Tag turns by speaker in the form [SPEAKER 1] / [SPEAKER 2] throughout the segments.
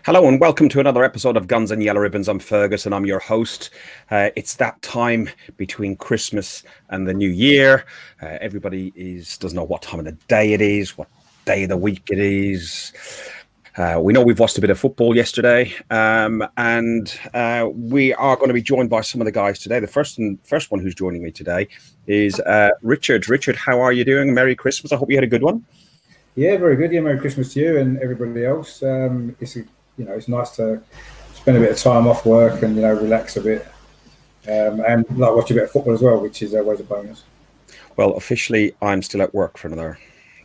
[SPEAKER 1] Hello and welcome to another episode of Guns and Yellow Ribbons. I'm Fergus and I'm your host. It's that time between Christmas and the New Year. Everybody doesn't know what time of the day it is, what day of the week it is. We know we've watched a bit of football yesterday, and we are going to be joined by some of the guys today. The first one who's joining me today is Richard. Richard, how are you doing? Merry Christmas. I hope you had a good one.
[SPEAKER 2] Yeah, very good. Yeah, Merry Christmas to you and everybody else. It's nice to spend a bit of time off work and relax a bit, and watch a bit of football as well, which is always a bonus.
[SPEAKER 1] Well, officially, I'm still at work for another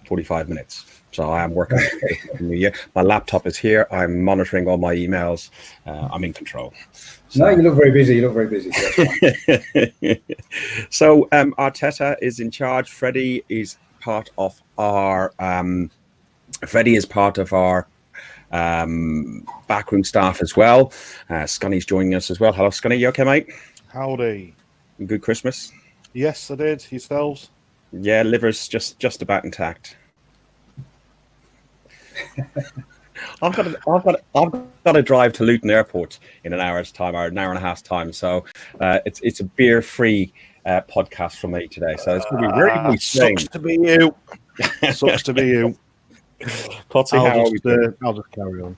[SPEAKER 1] 45 minutes. So I am working in the New Year. My laptop is here. I'm monitoring all my emails. I'm in control.
[SPEAKER 2] So. No, you look very busy. So,
[SPEAKER 1] so Arteta is in charge. Freddie is part of our backroom staff as well. Scunny's joining us as well. Hello, Scunny. You okay, mate?
[SPEAKER 3] Howdy.
[SPEAKER 1] Good Christmas.
[SPEAKER 3] Yes, I did. Yourselves?
[SPEAKER 1] Yeah, liver's just about intact. I've got to drive to Luton Airport in an hour's time, or an hour and a half's time. So it's a beer-free podcast from me today. So it's going to be very
[SPEAKER 3] sucks to be you. Sucks to be you.
[SPEAKER 1] Potsy,
[SPEAKER 3] I'll just carry on.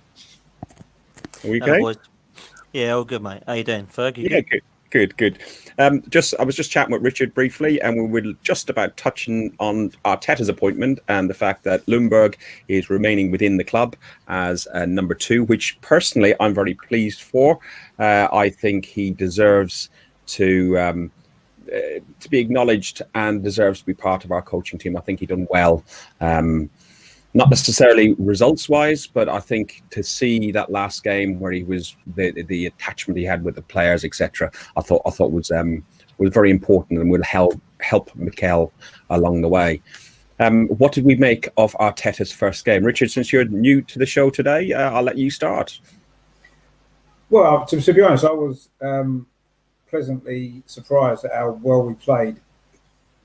[SPEAKER 1] Are we okay?
[SPEAKER 4] Yeah, all good, mate. How you doing, Ferg?
[SPEAKER 1] Yeah, good. I was just chatting with Richard briefly, and we were just about touching on Arteta's appointment and the fact that Ljungberg is remaining within the club as number 2, which personally I'm very pleased for. I think he deserves to be acknowledged and deserves to be part of our coaching team. I think he done well. Not necessarily results-wise, but I think to see that last game where he was the attachment he had with the players, etc., I thought was very important and will help Mikel along the way. What did we make of Arteta's first game, Richard? Since you're new to the show today, I'll let you start.
[SPEAKER 2] Well, to be honest, I was pleasantly surprised at how well we played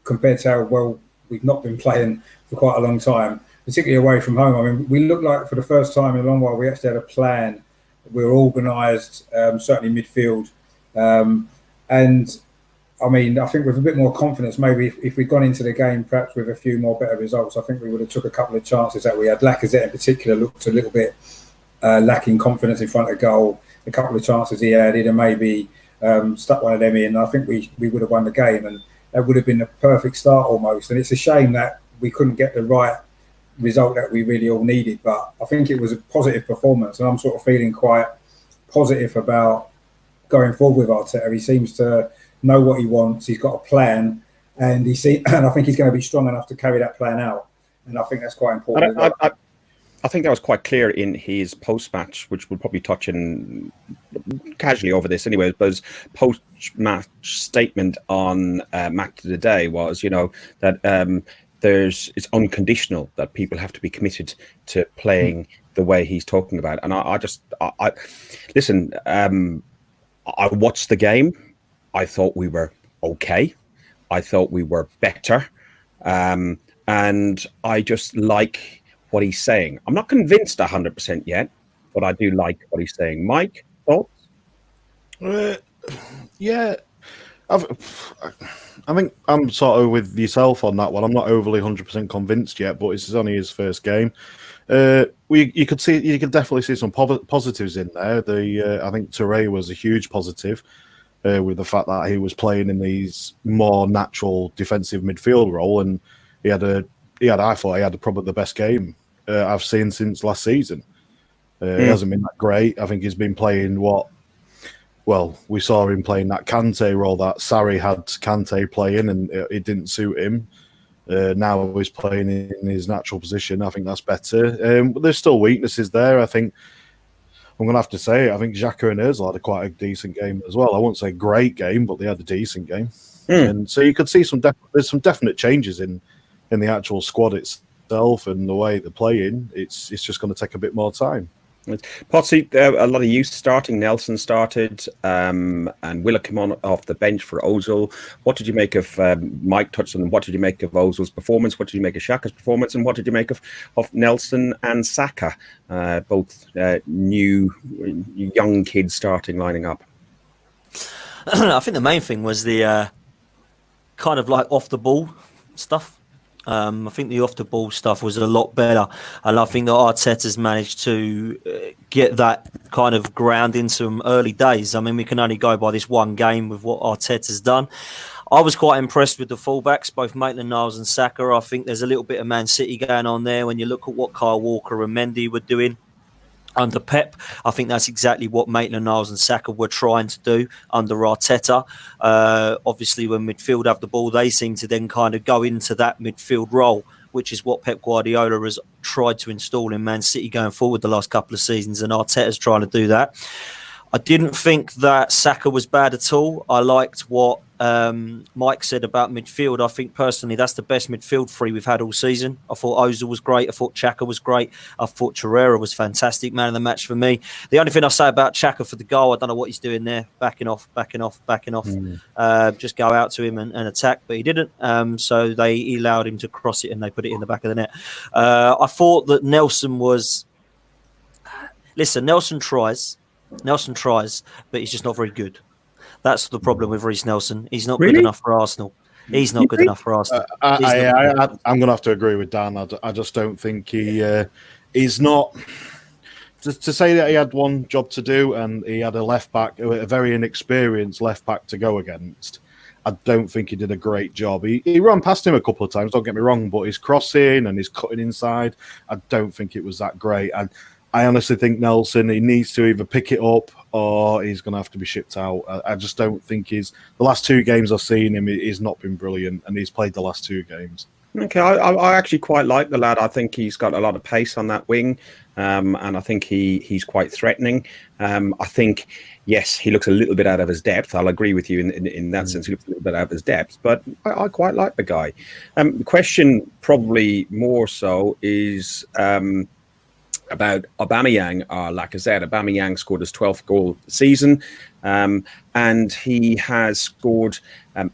[SPEAKER 2] compared to how well we've not been playing for quite a long time. Particularly away from home. I mean, we looked like for the first time in a long while we actually had a plan. We were organised, certainly midfield. And I mean, I think with a bit more confidence, maybe if we'd gone into the game perhaps with a few more better results, I think we would have took a couple of chances that we had. Lacazette in particular looked a little bit lacking confidence in front of goal. A couple of chances he had, he'd have maybe stuck one of them in. I think we would have won the game, and that would have been a perfect start almost. And it's a shame that we couldn't get the right result that we really all needed, but I think it was a positive performance, and I'm sort of feeling quite positive about going forward with Arteta. He seems to know what he wants. He's got a plan, and and I think he's going to be strong enough to carry that plan out. And I think that's quite important.
[SPEAKER 1] I think that was quite clear in his post-match, which we'll probably touch in casually over this anyway. But his post-match statement on Match of the Day was, that. It's unconditional, that people have to be committed to playing the way he's talking about. And I listen, I watched the game. I thought we were okay. I thought we were better. And I just like what he's saying. I'm not convinced 100% yet, but I do like what he's saying. Mike, thoughts?
[SPEAKER 3] Yeah. I think I'm sort of with yourself on that one. I'm not overly 100% convinced yet, but it's only his first game. You could definitely see some positives in there. I think Touré was a huge positive with the fact that he was playing in these more natural defensive midfield role, and I thought he had probably the best game I've seen since last season. He hasn't been that great. I think he's been playing we saw him playing that Kante role that Sarri had Kante playing, and it didn't suit him. Now he's playing in his natural position. I think that's better. But there's still weaknesses there. I think I'm going to have to say, I think Xhaka and Ozil had quite a decent game as well. I won't say great game, but they had a decent game. And so you could see there's some definite changes in the actual squad itself and the way they're playing. It's just going to take a bit more time.
[SPEAKER 1] Potsy, a lot of youth starting. Nelson started, and Willa came on off the bench for Ozil. What did you make of Mike touched on? What did you make of Ozil's performance? What did you make of Xhaka's performance? And what did you make of Nelson and Saka, both new young kids starting, lining up?
[SPEAKER 4] I think the main thing was the kind of like off the ball stuff. I think the off-the-ball stuff was a lot better, and I think that Arteta's managed to get that kind of ground into some early days. I mean, we can only go by this one game with what Arteta's done. I was quite impressed with the fullbacks, both Maitland-Niles and Saka. I think there's a little bit of Man City going on there when you look at what Kyle Walker and Mendy were doing under Pep. I think that's exactly what Maitland-Niles and Saka were trying to do under Arteta. Obviously, when midfield have the ball, they seem to then kind of go into that midfield role, which is what Pep Guardiola has tried to install in Man City going forward the last couple of seasons, and Arteta's trying to do that. I didn't think that Saka was bad at all. I liked what Mike said about midfield. I think personally that's the best midfield three we've had all season. I thought Ozil was great. I thought Xhaka was great. I thought Torreira was fantastic. Man of the match for me. The only thing I'll say about Xhaka for the goal, I don't know what he's doing there. Backing off. Just go out to him and attack, but he didn't. So he allowed him to cross it and they put it in the back of the net. I thought that Nelson was... Listen, Nelson tries, but he's just not very good. That's the problem with Reece Nelson. He's not good enough for Arsenal. He's not good enough for Arsenal.
[SPEAKER 3] I'm going to have to agree with Dan. I just don't think he's not... To say that he had one job to do and he had a left-back, a very inexperienced left-back to go against, I don't think he did a great job. He ran past him a couple of times, don't get me wrong, but his crossing and his cutting inside, I don't think it was that great. And I honestly think Nelson, he needs to either pick it up or he's going to have to be shipped out. I just don't think the last two games I've seen him, he's not been brilliant, and he's played the last two games.
[SPEAKER 1] Okay, I actually quite like the lad. I think he's got a lot of pace on that wing, and I think he's quite threatening. I think, yes, he looks a little bit out of his depth. I'll agree with you in that sense. He looks a little bit out of his depth, but I quite like the guy. The question probably more so is... about Aubameyang or Lacazette. Aubameyang scored his 12th goal of the season, and he has scored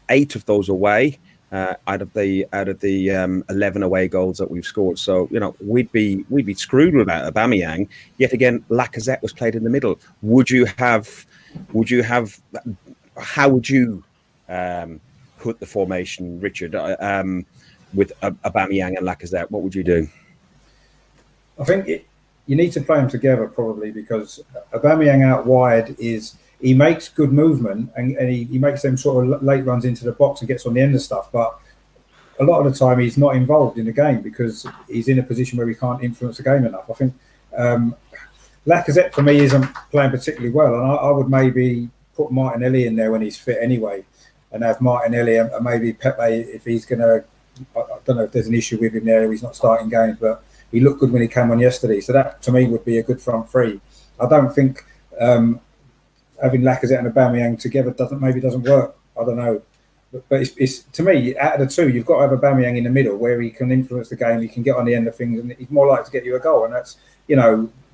[SPEAKER 1] 8 of those away out of the 11 away goals that we've scored. So we'd be screwed without Aubameyang. Yet again, Lacazette was played in the middle. How would you put the formation, Richard, with Aubameyang and Lacazette? What would you do?
[SPEAKER 2] I think you need to play them together probably, because Aubameyang out wide he makes good movement and he makes them sort of late runs into the box and gets on the end of stuff. But a lot of the time he's not involved in the game because he's in a position where he can't influence the game enough. I think Lacazette for me isn't playing particularly well, and I would maybe put Martinelli in there when he's fit anyway, and have Martinelli and maybe Pepe if he's going to. I don't know if there's an issue with him there. He's not starting games, but he looked good when he came on yesterday. So that, to me, would be a good front three. I don't think having Lacazette and Aubameyang together doesn't work. I don't know. But it's to me, out of the two, you've got to have Aubameyang in the middle where he can influence the game, he can get on the end of things, and he's more likely to get you a goal. And that's,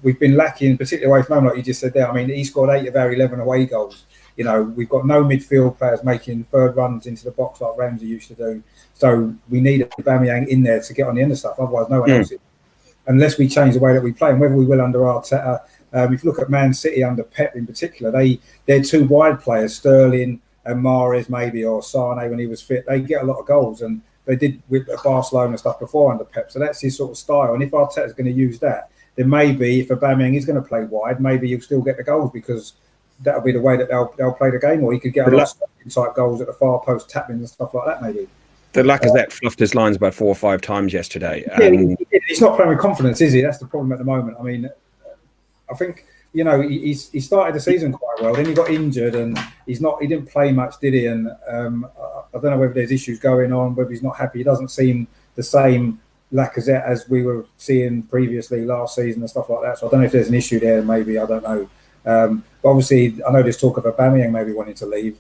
[SPEAKER 2] we've been lacking, particularly away from home, like you just said there. I mean, he scored 8 of our 11 away goals. We've got no midfield players making third runs into the box like Ramsey used to do. So we need Aubameyang in there to get on the end of stuff. Otherwise, no one else is. Unless we change the way that we play, and whether we will under Arteta. If you look at Man City under Pep in particular, they're 2 wide players, Sterling and Mahrez maybe, or Sane when he was fit. They get a lot of goals, and they did with Barcelona and stuff before under Pep. So that's his sort of style. And if Arteta's going to use that, then maybe if Aubameyang is going to play wide, maybe he'll still get the goals because that'll be the way that they'll play the game. Or he could get a lot of type goals at the far post, tapping and stuff like that maybe.
[SPEAKER 1] The Lacazette fluffed his lines about 4 or 5 times yesterday.
[SPEAKER 2] He's not playing with confidence, is he? That's the problem at the moment. I mean, I think he started the season quite well. Then he got injured, and he didn't play much, did he? And I don't know whether there's issues going on, whether he's not happy. He doesn't seem the same Lacazette as we were seeing previously last season and stuff like that. So I don't know if there's an issue there. Maybe, I don't know. But obviously, I know there's talk of Aubameyang maybe wanting to leave,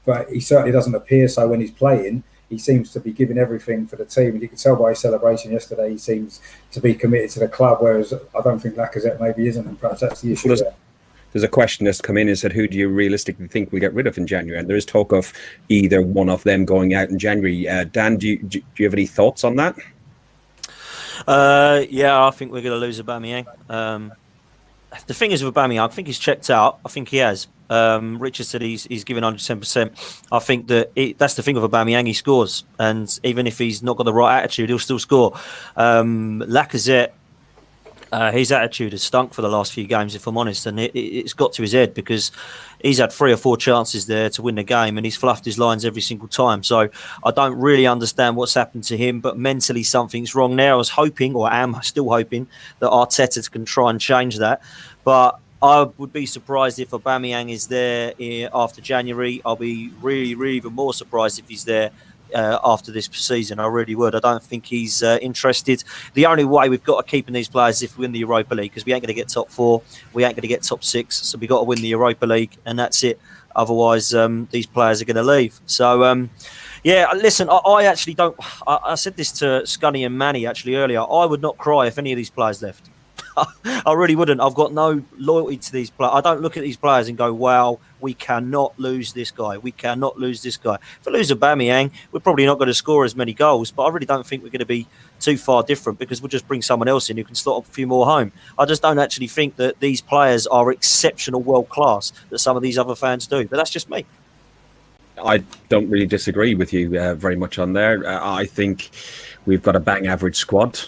[SPEAKER 2] but he certainly doesn't appear so when he's playing. he seems to be giving everything for the team. And you can tell by his celebration yesterday, he seems to be committed to the club, whereas I don't think Lacazette maybe isn't, and perhaps that's the issue there.
[SPEAKER 1] There's a question that's come in and said, who do you realistically think we'll get rid of in January? And there is talk of either one of them going out in January. Dan, do you have any thoughts on that?
[SPEAKER 4] Yeah, I think we're going to lose Aubameyang. The thing is with Aubameyang, I think he's checked out. I think he has. Richard said he's given 110%. I think that's the thing with Aubameyang, he scores. And even if he's not got the right attitude, he'll still score. Lacazette, his attitude has stunk for the last few games, if I'm honest, and it's got to his head because he's had 3 or 4 chances there to win the game and he's fluffed his lines every single time. So I don't really understand what's happened to him, but mentally something's wrong there. I was hoping, or am still hoping, that Arteta can try and change that. But I would be surprised if Aubameyang is there after January. I'll be really, really even more surprised if he's there after this season. I really would. I don't think he's interested. The only way we've got to keep in these players is if we win the Europa League, because we ain't going to get top 4, we ain't going to get top 6, so we've got to win the Europa League, and that's it. Otherwise, these players are going to leave. So, yeah, listen, I actually don't... I said this to Scunny and Manny actually earlier. I would not cry if any of these players left. I really wouldn't. I've got no loyalty to these players. I don't look at these players and go, wow, we cannot lose this guy. We cannot lose this guy. If we lose Aubameyang, we're probably not going to score as many goals, but I really don't think we're going to be too far different because we'll just bring someone else in who can slot up a few more home. I just don't actually think that these players are exceptional world class that some of these other fans do, but that's just me.
[SPEAKER 1] I don't really disagree with you very much on there. I think we've got a bang average squad.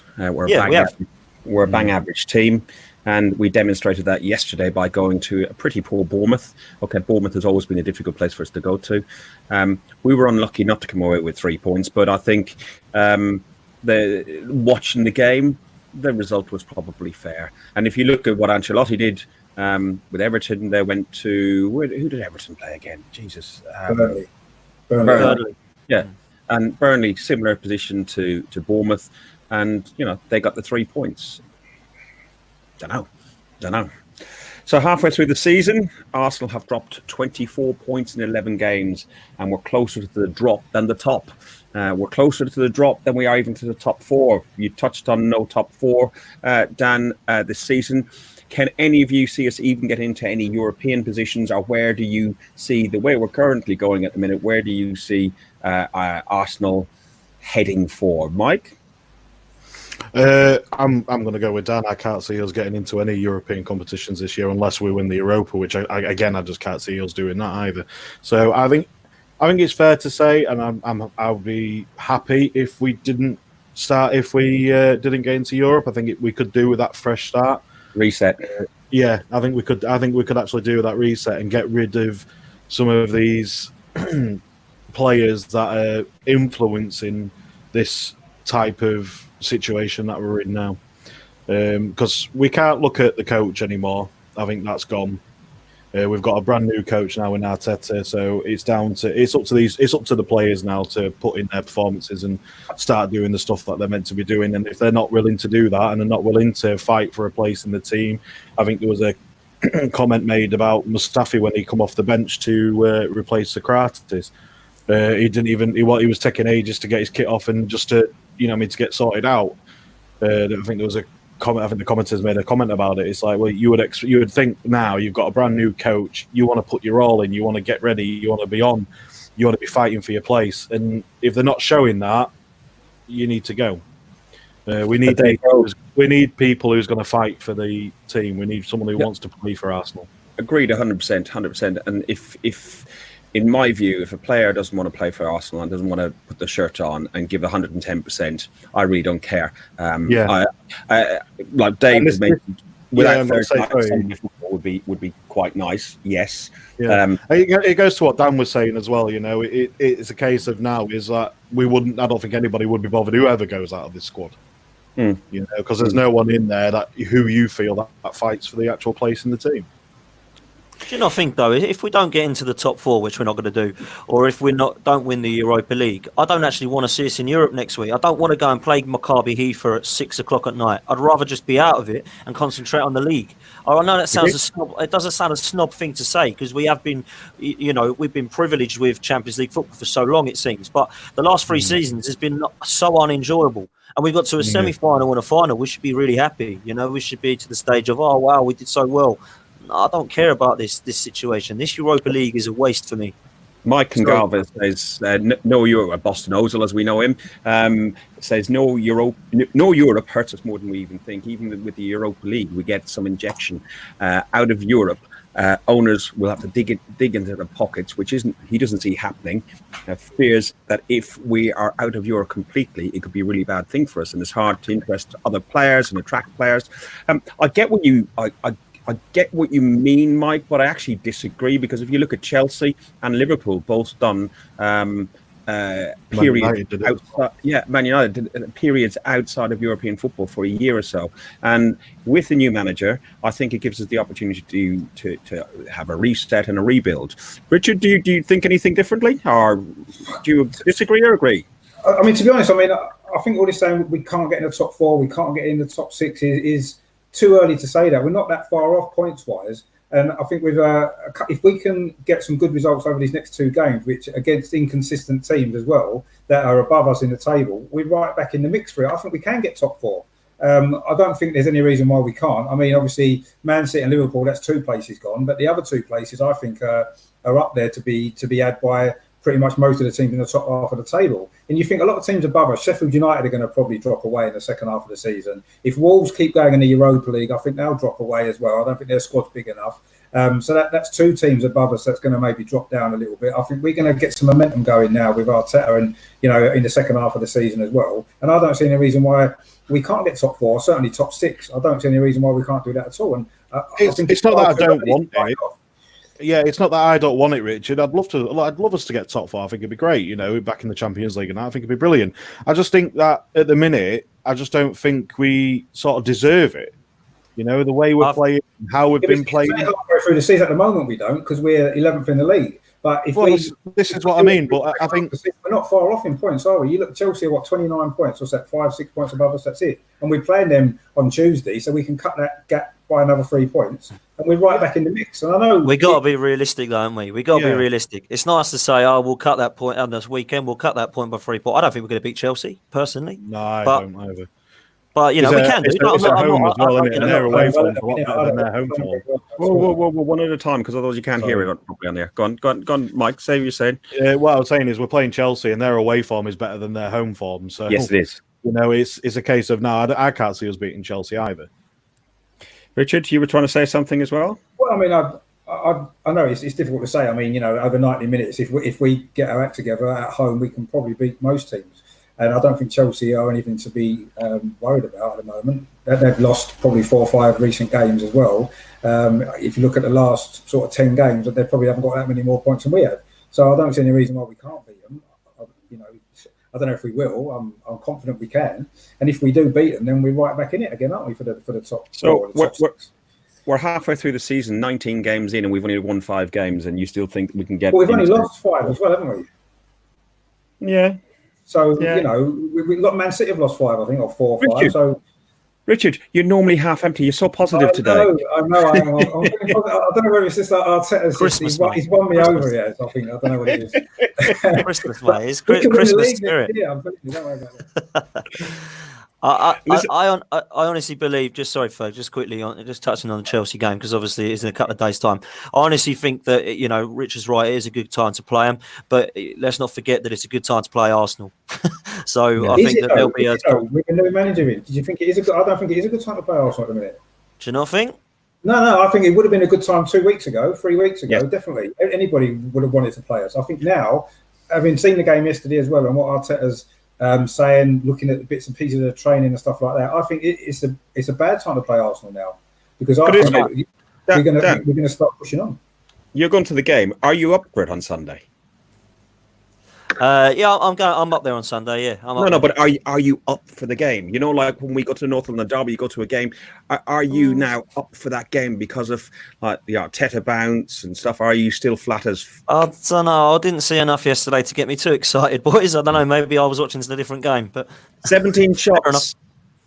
[SPEAKER 1] We're a bang average team, and we demonstrated that yesterday by going to a pretty poor Bournemouth. Okay, Bournemouth has always been a difficult place for us to go to. We were unlucky not to come away with 3 points, but I think watching the game, the result was probably fair. And if you look at what Ancelotti did with Everton, they went to... who did Everton play again? Jesus. Burnley. Yeah, and Burnley, similar position to Bournemouth. And, they got the 3 points. Don't know. So halfway through the season, Arsenal have dropped 24 points in 11 games, and we're closer to the drop than the top. We're closer to the drop than we are even to the top 4. You touched on no top 4, Dan, this season. Can any of you see us even get into any European positions, or where do you see the way we're currently going at the minute? Where do you see Arsenal heading for? Mike?
[SPEAKER 3] I'm going to go with Dan. I can't see us getting into any European competitions this year unless we win the Europa, which I just can't see us doing that either. So I think it's fair to say, and I'll be happy if we didn't didn't get into Europe. I think we could do with that fresh start,
[SPEAKER 1] reset.
[SPEAKER 3] Yeah, I think we could actually do that reset and get rid of some of these players that are influencing this type of situation that we're in now, because we can't look at the coach anymore. I think that's gone. We've got a brand new coach now in Arteta, so it's up to the players now to put in their performances and start doing the stuff that they're meant to be doing. And if they're not willing to do that and they're not willing to fight for a place in the team, I think there was a comment made about Mustafi when he come off the bench to replace Socrates. He was taking ages to get his kit off and just to get sorted out. I think there was a comment. I think the commenters made a comment about it. It's like, well, you would think now you've got a brand new coach, you want to put your all in, you want to get ready, you want to be on, you want to be fighting for your place. And if they're not showing that, you need to go. We need people who's going to fight for the team. We need someone who wants to play for Arsenal.
[SPEAKER 1] Agreed, 100%. And if in my view, if a player doesn't want to play for Arsenal and doesn't want to put the shirt on and give 110%, I really don't care. Like Dave has mentioned, without football would be quite nice. Yes.
[SPEAKER 3] Yeah. It goes to what Dan was saying as well. It's a case of now is that I don't think anybody would be bothered whoever goes out of this squad. Because there's no one in there who you feel that fights for the actual place in the team.
[SPEAKER 4] Do you not think though, if we don't get into the top four, which we're not going to do, or if we don't win the Europa League, I don't actually want to see us in Europe next week. I don't want to go and play Maccabi Haifa at 6 o'clock at night. I'd rather just be out of it and concentrate on the league. I know that sounds a snob. It doesn't sound a snob thing to say because we have been, we've been privileged with Champions League football for so long, it seems. But the last 3 seasons has been so unenjoyable. And we got to a semi-final and a final. We should be really happy. We should be to the stage of, oh, wow, we did so well. No, I don't care about this situation. This Europa League is a waste for me.
[SPEAKER 1] Mike Congalva says, no Europe, Boston Ozil as we know him, says no Europe hurts us more than we even think. Even with the Europa League, we get some injection out of Europe. Owners will have to dig into their pockets, which he doesn't see happening. Fears that if we are out of Europe completely, it could be a really bad thing for us, and it's hard to interest other players and attract players. I get what I get what you mean, Mike, but I actually disagree because if you look at Chelsea and Liverpool, both done periods Man United did periods outside of European football for a year or so, and with the new manager, I think it gives us the opportunity to have a reset and a rebuild. Richard, do you think anything differently, or do you disagree or agree?
[SPEAKER 2] I mean, to be honest, I think all this saying we can't get in the top 4, we can't get in the top 6 is too early to say that. We're not that far off points wise. And I think if we can get some good results over these next 2 games, which against inconsistent teams as well, that are above us in the table, we're right back in the mix for it. I think we can get top 4. I don't think there's any reason why we can't. I mean, obviously, Man City and Liverpool, that's 2 places gone. But the other 2 places, I think, are up there to be had by pretty much most of the teams in the top half of the table. And you think a lot of teams above us, Sheffield United are going to probably drop away in the second half of the season. If Wolves keep going in the Europa League, I think they'll drop away as well. I don't think their squad's big enough. So that's 2 teams above us that's going to maybe drop down a little bit. I think we're going to get some momentum going now with Arteta and, in the second half of the season as well. And I don't see any reason why we can't get top 4, certainly top 6. I don't see any reason why we can't do that at all. And
[SPEAKER 3] it's not that I don't want it. Yeah, it's not that I don't want it, Richard. I'd love us to get top 4. I think it'd be great, back in the Champions League, and I think it'd be brilliant. I just think that at the minute, I just don't think we sort of deserve it. The way we're playing, how we've been playing.
[SPEAKER 2] Halfway through the season at the moment, we don't, because we're 11th in the league. But
[SPEAKER 3] this is what I mean. But I think
[SPEAKER 2] we're not far off in points, are we? You look at Chelsea, 29 points? What's that? 5-6 points above us. That's it. And we're playing them on Tuesday, so we can cut that gap by another 3 points, and we're right back in the mix. And I know
[SPEAKER 4] we got to be realistic, though, haven't we? We got to be realistic. It's nice to say, "Oh, we'll cut that point on this weekend. We'll cut that point by 3 points." I don't think we're going to beat Chelsea personally.
[SPEAKER 3] No, I don't either.
[SPEAKER 4] But we can do.
[SPEAKER 3] It's at home as well, isn't it? And they're away from a lot better than their home form.
[SPEAKER 1] Whoa, one at a time, because otherwise you can't hear it properly on there. Go on, Mike. Say what you're saying.
[SPEAKER 3] What I was saying is we're playing Chelsea, and their away form is better than their home form. So
[SPEAKER 1] yes, it is.
[SPEAKER 3] It's a case of I can't see us beating Chelsea either.
[SPEAKER 1] Richard, you were trying to say something as well?
[SPEAKER 2] Well, I mean, I know it's difficult to say. I mean, over 90 minutes, if we get our act together at home, we can probably beat most teams. And I don't think Chelsea are anything to be worried about at the moment. They've lost probably 4 or 5 recent games as well. If you look at the last sort of 10 games, they probably haven't got that many more points than we have. So I don't see any reason why we can't beat them. I don't know if we will. I'm confident we can. And if we do beat them, then we're right back in it again, aren't we, for the top?
[SPEAKER 1] So we're halfway through the season, 19 games in, and we've only won 5 games, and you still think we can get?
[SPEAKER 2] Well, we've only lost 5 as well, haven't
[SPEAKER 1] we? Yeah.
[SPEAKER 2] So we got Man City have lost 5, I think, or 4 or 5. So.
[SPEAKER 1] Richard, you're normally half empty. You're so positive today.
[SPEAKER 2] I know. I don't know whether it's just that Arteta's he's won me over yet. I think I don't know what it is.
[SPEAKER 4] Christmas, mate. It's Christmas spirit.
[SPEAKER 2] Yeah, don't worry about that.
[SPEAKER 4] I honestly believe, just quickly, just touching on the Chelsea game, because obviously it's in a couple of days' time. I honestly think that, Richard's right, it is a good time to play them, but let's not forget that it's a good time to play Arsenal. So I think that there'll be
[SPEAKER 2] with a new manager in. Did you think it is a good? I don't think it is a good time to play Arsenal at the minute.
[SPEAKER 4] Do you not think?
[SPEAKER 2] No, I think it would have been a good time 2 weeks ago, 3 weeks ago. Yeah. Definitely, anybody would have wanted to play us. I think now, having seen the game yesterday as well, and what Arteta's saying, looking at the bits and pieces of the training and stuff like that, I think it's a bad time to play Arsenal now, because I think we're going to start pushing on.
[SPEAKER 1] You're going to the game. Are you up for it on Sunday?
[SPEAKER 4] Yeah, I'm up there on Sunday. Yeah, I'm up
[SPEAKER 1] No,
[SPEAKER 4] there.
[SPEAKER 1] but are you up for the game? You know, like when we go to North London Derby, you go to a game. Are you now up for that game because of like the Arteta bounce and stuff? Are you still flat as?
[SPEAKER 4] I don't know. I didn't see enough yesterday to get me too excited, boys. I don't know. Maybe I was watching a different game, but
[SPEAKER 1] 17
[SPEAKER 4] fair enough.
[SPEAKER 1] shots.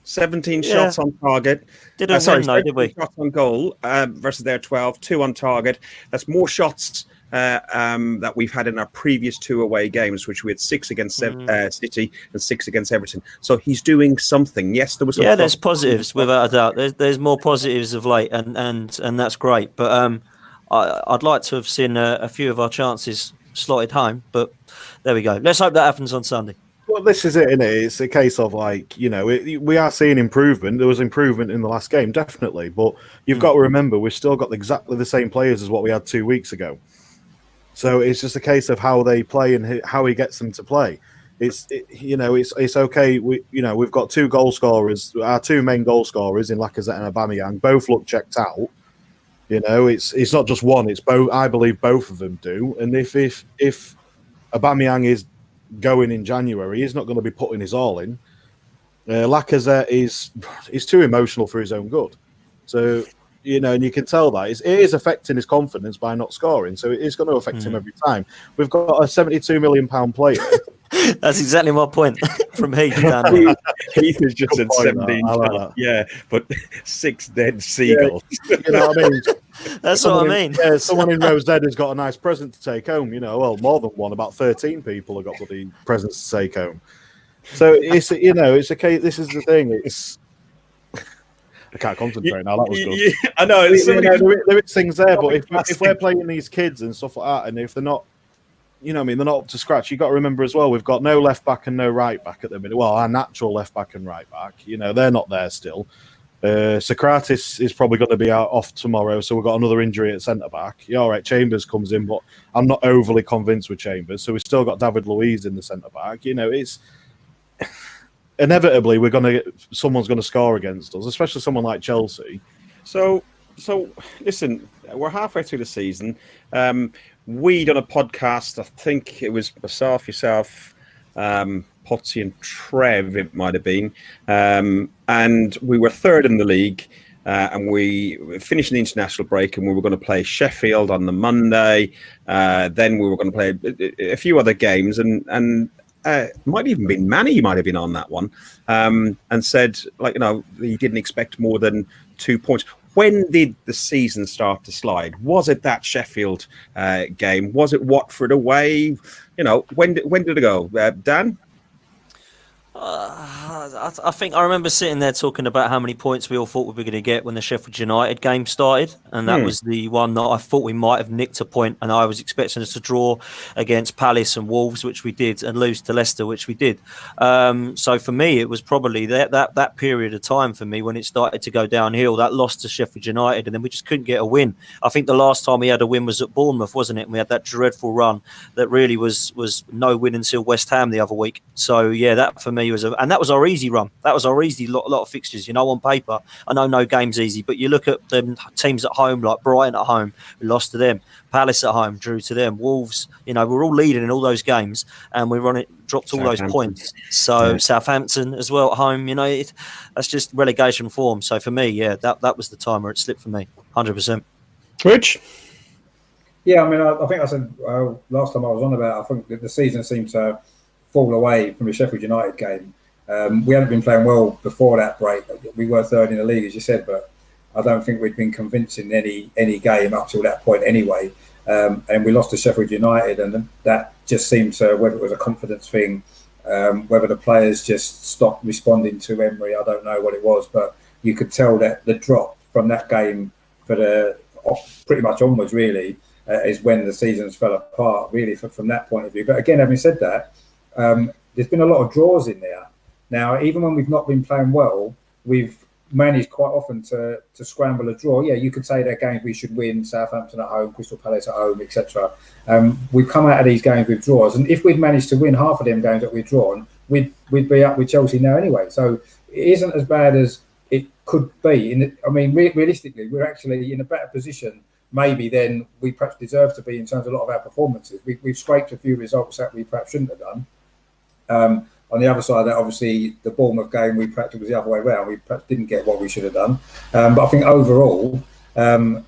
[SPEAKER 1] 17
[SPEAKER 4] Yeah.
[SPEAKER 1] shots on target.
[SPEAKER 4] Didn't
[SPEAKER 1] Sorry,
[SPEAKER 4] win though, did
[SPEAKER 1] 17
[SPEAKER 4] we?
[SPEAKER 1] shots on goal versus their 12, 2 on target. That's more shots that we've had in our previous 2 away games, which we had 6 against City and 6 against Everton. So he's doing something. Yes, there was some
[SPEAKER 4] There's positives without a doubt. There's more positives of late, and that's great. But I'd like to have seen a few of our chances slotted home. But there we go. Let's hope that happens on Sunday.
[SPEAKER 3] Well, this is it, isn't it? It's a case of like, we are seeing improvement. There was improvement in the last game, definitely. But you've got to remember, we've still got exactly the same players as what we had 2 weeks ago. So it's just a case of how they play and how he gets them to play. It's okay. We've got 2 goal scorers. Our 2 main goal scorers in Lacazette and Aubameyang both look checked out. It's not just one. It's both. I believe both of them do. And if Aubameyang is going in January, he's not going to be putting his all in. Lacazette is too emotional for his own good. So, and you can tell that it is affecting his confidence by not scoring. So it is going to affect him every time. We've got a £72 million player.
[SPEAKER 4] That's exactly my point from Heath.
[SPEAKER 1] Heath has just said 17 shots. Yeah, but 6 dead seagulls.
[SPEAKER 3] Yeah, you know what I mean?
[SPEAKER 4] That's what I mean.
[SPEAKER 3] Yeah, someone in Rose Dead has got a nice present to take home. Well, more than one. About 13 people have got bloody presents to take home. So it's a case. This is the thing. I can't concentrate now. That was good.
[SPEAKER 1] Yeah, I know.
[SPEAKER 3] There is things there, but if we're playing these kids and stuff like that, and if they're not, they're not up to scratch. You've got to remember as well, we've got no left back and no right back at the minute. Well, our natural left back and right back, they're not there still. Socrates is probably going to be off tomorrow, so we've got another injury at centre back. Yeah, all right, Chambers comes in, but I'm not overly convinced with Chambers. So we've still got David Luiz in the centre back. It's inevitably someone's going to score against us, especially someone like Chelsea.
[SPEAKER 1] So listen, we're halfway through the season. We done a podcast. I think it was myself, yourself, Potsy and Trev, it might have been. And we were 3rd in the league. And we finished the international break, and we were going to play Sheffield on the Monday. Then we were going to play a few other games, and might even been Manny might have been on that one, and said he didn't expect more than 2 points. When did the season start to slide? Was it that Sheffield game? Was it Watford away? When did it go? Dan?
[SPEAKER 4] I think I remember sitting there talking about how many points we all thought we were going to get when the Sheffield United game started, and that was the one that I thought we might have nicked a point, and I was expecting us to draw against Palace and Wolves, which we did, and lose to Leicester, which we did. So for me, it was probably that period of time for me when it started to go downhill, that loss to Sheffield United, and then we just couldn't get a win. I think the last time we had a win was at Bournemouth, wasn't it? And we had that dreadful run that really was no win until West Ham the other week. So yeah, that for me and that was our easy run. That was our easy lot of fixtures. On paper, I know no game's easy, but you look at the teams at home, like Brighton at home, we lost to them. Palace at home, drew to them. Wolves, we're all leading in all those games, and we dropped all those points. So Southampton as well at home, that's just relegation form. So for me, that was the time where it slipped for me, 100%.
[SPEAKER 1] Rich?
[SPEAKER 2] Yeah, I think I said last time I was on about, I think that the season seemed to fall away from the Sheffield United game. We hadn't been playing well before that break. We were 3rd in the league, as you said, but I don't think we'd been convincing any game up till that point anyway. And we lost to Sheffield United, and that just seemed to, whether it was a confidence thing, whether the players just stopped responding to Emery, I don't know what it was, but you could tell that the drop from that game for pretty much onwards really is when the seasons fell apart really from that point of view. But again, having said that, there's been a lot of draws in there. Now, even when we've not been playing well, we've managed quite often to scramble a draw. Yeah, you could say they're games we should win, Southampton at home, Crystal Palace at home, etc. We've come out of these games with draws, and if we'd managed to win half of them games that we've drawn, we'd be up with Chelsea now anyway. So it isn't as bad as it could be. Realistically, we're actually in a better position maybe then we perhaps deserve to be in terms of a lot of our performances. We've scraped a few results that we perhaps shouldn't have done. On the other side of that, obviously, the Bournemouth game, we perhaps was the other way around. We perhaps didn't get what we should have done. But I think overall, bearing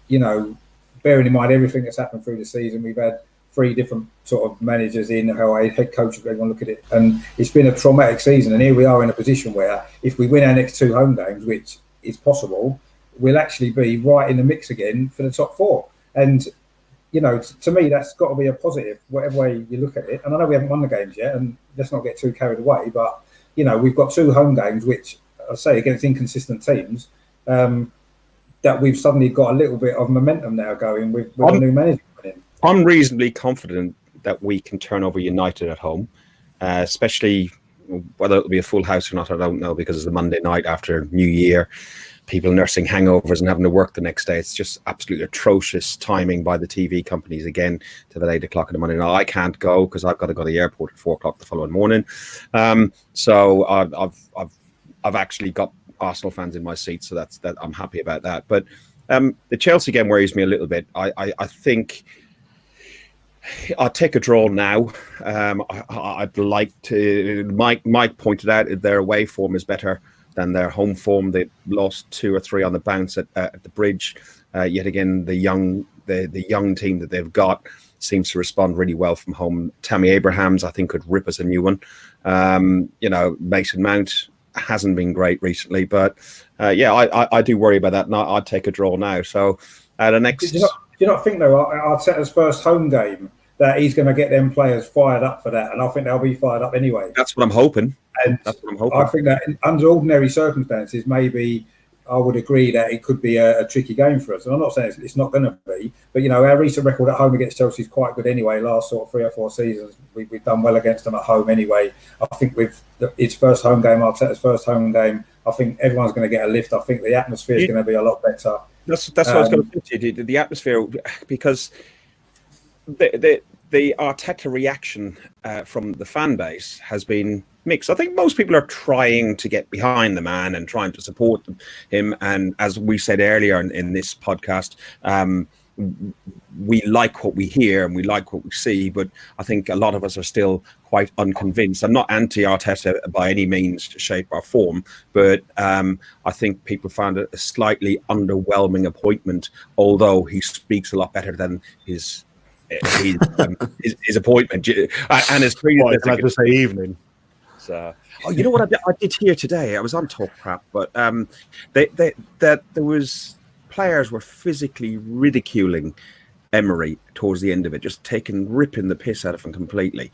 [SPEAKER 2] in mind everything that's happened through the season, we've had 3 different sort of managers in, how a head coach, if everyone look at it. And it's been a traumatic season. And here we are in a position where if we win our next 2 home games, which is possible, we'll actually be right in the mix again for the top 4. And, to me, that's got to be a positive, whatever way you look at it. And I know we haven't won the games yet, and let's not get too carried away. But, we've got 2 home games, which I say against inconsistent teams, that we've suddenly got a little bit of momentum now going with a new manager.
[SPEAKER 1] I'm reasonably confident that we can turn over United at home, especially whether it'll be a full house or not, I don't know, because it's a Monday night after New Year, people nursing hangovers and having to work the next day. It's just absolutely atrocious timing by the TV companies again to the 8 o'clock in the morning. Now, I can't go because I've got to go to the airport at 4 o'clock the following morning. So I've actually got Arsenal fans in my seat, so that I'm happy about that. But the Chelsea game worries me a little bit. I think I'll take a draw now. I'd like to. Mike pointed out their away form is better than their home form. They lost 2 or 3 on the bounce at the Bridge. Yet again, the young team that they've got seems to respond really well from home. Tammy Abrahams, I think, could rip us a new one. Mason Mount hasn't been great recently, but I do worry about that. And I'd take a draw now. So the next.
[SPEAKER 2] Do you not think, though, Arteta's first home game, that he's going to get them players fired up for that? And I think they'll be fired up anyway.
[SPEAKER 1] That's what I'm hoping.
[SPEAKER 2] And I think that under ordinary circumstances, maybe I would agree that it could be a tricky game for us. And I'm not saying it's not going to be, but, our recent record at home against Chelsea is quite good anyway. Last sort of 3 or 4 seasons, we've done well against them at home anyway. I think with its first home game, Arteta's first home game, I think everyone's going to get a lift. I think the atmosphere is going to be a lot better.
[SPEAKER 1] That's what I was going to say to you, the atmosphere, because the Arteta reaction from the fan base has been mixed. I think most people are trying to get behind the man and trying to support him. And as we said earlier in this podcast, we like what we hear and we like what we see, but I think a lot of us are still quite unconvinced. I'm not anti-Arteta by any means, shape or form, but I think people found it a slightly underwhelming appointment, although he speaks a lot better than his appointment and his previous.
[SPEAKER 3] Can I just say evening?
[SPEAKER 1] So, you know what I did hear today? I was on Talk Crap, but there was players were physically ridiculing Emery towards the end of it, just ripping the piss out of him completely.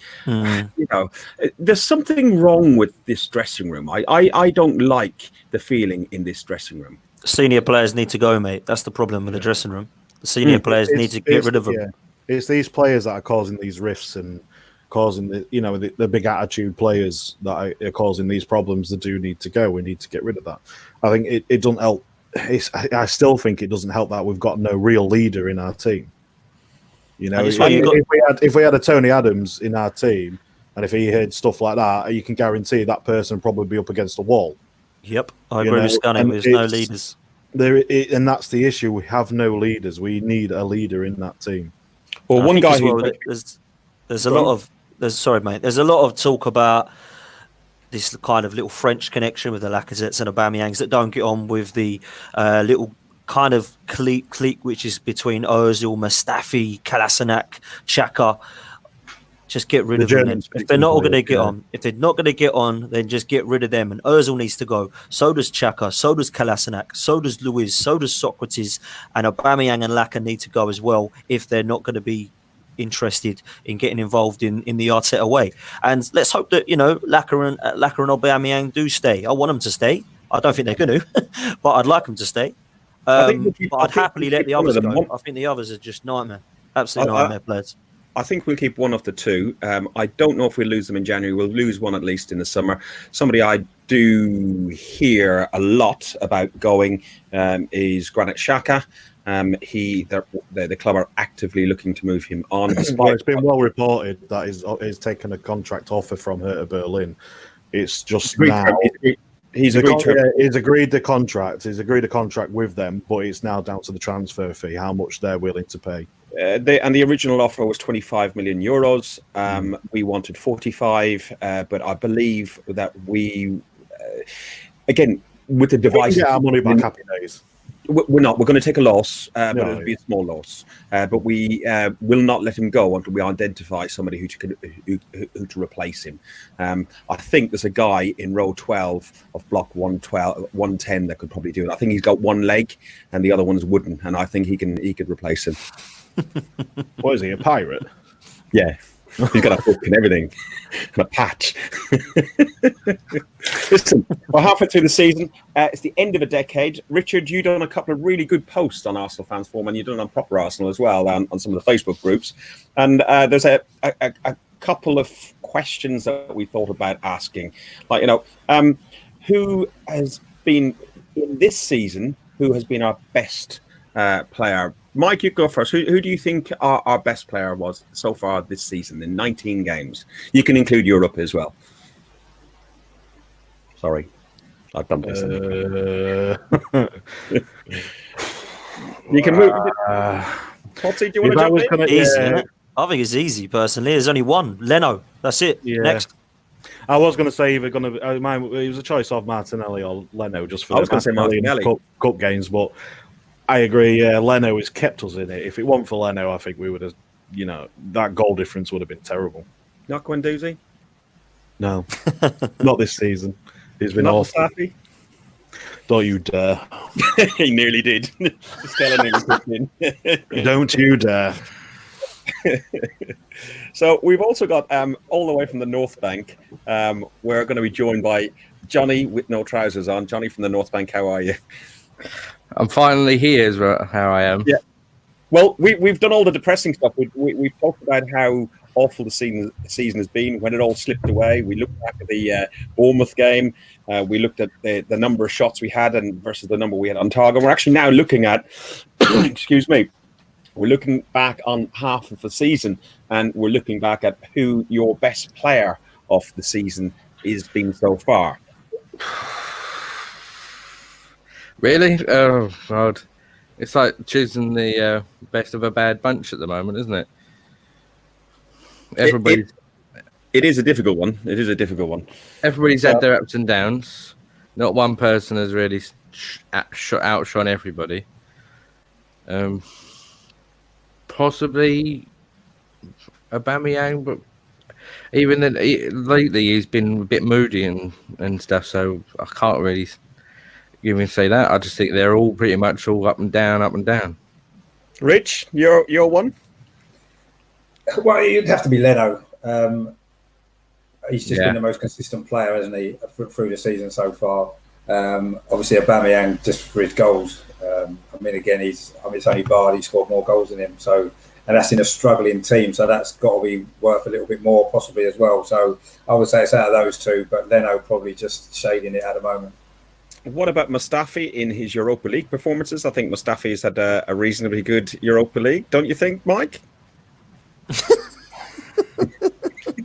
[SPEAKER 1] There's something wrong with this dressing room. I don't like the feeling in this dressing room.
[SPEAKER 4] Senior players need to go, mate. That's the problem with the dressing room. The senior players need to get rid of them.
[SPEAKER 3] Yeah. It's these players that are causing these rifts and causing the big attitude players that are causing these problems. That do need to go. We need to get rid of that. I think it doesn't help. I still think it doesn't help that we've got no real leader in our team. If we had a Tony Adams in our team, and if he heard stuff like that, you can guarantee that person would probably be up against the wall.
[SPEAKER 4] Yep, I agree with Scanning. There's no leaders.
[SPEAKER 3] And that's the issue. We have no leaders. We need a leader in that team.
[SPEAKER 1] Well, one guy
[SPEAKER 4] there's a lot of talk about this kind of little French connection with the Lacazettes and Aubameyangs that don't get on with the little kind of clique which is between Ozil, Mustafi, Kolasinac, Xhaka. Just get rid of them. If they're not going to get on, then just get rid of them. And Ozil needs to go. So does Xhaka. So does Kolasinac. So does Luiz. So does Socrates. And Aubameyang and Laka need to go as well if they're not going to be interested in getting involved in the Arteta way. And let's hope that Laka and Aubameyang do stay. I want them to stay. I don't think they're going to, but I'd like them to stay. But I'd happily let the others go. I think the others are just nightmare, absolute nightmare players.
[SPEAKER 1] I think we'll keep one of the 2. I don't know if we'll lose them in January. We'll lose one at least in the summer. Somebody I do hear a lot about going is Granit Xhaka. The club are actively looking to move him on.
[SPEAKER 3] It's been well reported that he's taken a contract offer from Hertha Berlin. It's just now.
[SPEAKER 1] He's agreed
[SPEAKER 3] he's agreed the contract. He's agreed a contract with them, but it's now down to the transfer fee, how much they're willing to pay.
[SPEAKER 1] The original offer was 25 million euros. We wanted 45, but I believe that we, again, with the device,
[SPEAKER 3] we get our money back happy days.
[SPEAKER 1] We're not. We're going to take a loss, but it'll be a small loss. But we will not let him go until we identify somebody who to replace him. I think there's a guy in row 12 of block 110 that could probably do it. I think he's got one leg and the other one's wooden, and I think he could replace him.
[SPEAKER 3] What is he, a pirate?
[SPEAKER 1] Yeah. He's got a hook and everything, and a patch. Listen, we're halfway through the season. It's the end of a decade. Richard, you've done a couple of really good posts on Arsenal Fans Forum, and you've done on Proper Arsenal as well, on some of the Facebook groups. And there's a couple of questions that we thought about asking. Like, who has been, in this season, who has been our best player? Mike, you go first. Who do you think our best player was so far this season in 19 games? You can include Europe as well. Sorry, I've done this. You can move. Potsy, do you want to jump in?
[SPEAKER 4] Easy, isn't it? I think it's easy, personally. There's only one. Leno. That's it. Yeah. Next.
[SPEAKER 3] I was going to say either it was a choice of Martinelli or Leno just for the
[SPEAKER 1] Martinelli
[SPEAKER 3] cup games, but I agree. Leno has kept us in it. If it weren't for Leno, I think we would have, that goal difference would have been terrible.
[SPEAKER 1] Not Guendouzi?
[SPEAKER 3] No, not this season. He's been awful. Mustafi? Don't you dare.
[SPEAKER 1] He nearly did.
[SPEAKER 3] Don't you dare.
[SPEAKER 1] So we've also got, all the way from the North Bank, we're going to be joined by Johnny with no trousers on. Johnny from the North Bank, how are you?
[SPEAKER 5] I'm finally here, is how I am.
[SPEAKER 1] Yeah. Well, we've done all the depressing stuff. We've talked about how awful the season has been, when it all slipped away. We looked back at the Bournemouth game. We looked at the number of shots we had and versus the number we had on target. We're actually now looking at, excuse me, we're looking back on half of the season, and we're looking back at who your best player of the season is been so far.
[SPEAKER 5] Really? Oh, God. It's like choosing the best of a bad bunch at the moment, isn't it?
[SPEAKER 1] It is a difficult one. It is a difficult one.
[SPEAKER 5] Everybody's had their ups and downs. Not one person has really outshone everybody. Possibly Aubameyang, but even then, lately he's been a bit moody and stuff, so I can't really even say that. I just think they're all pretty much all up and down.
[SPEAKER 1] Rich, your one?
[SPEAKER 2] Well, it'd have to be Leno. He's just been the most consistent player, hasn't he, through the season so far. Obviously, Aubameyang just for his goals. Again, it's only Vardy scored more goals than him. So, and that's in a struggling team. So that's got to be worth a little bit more, possibly as well. So I would say it's out of those two, but Leno probably just shading it at the moment.
[SPEAKER 1] What about Mustafi in his Europa League performances? I think Mustafi's had a reasonably good Europa League, don't you think, Mike?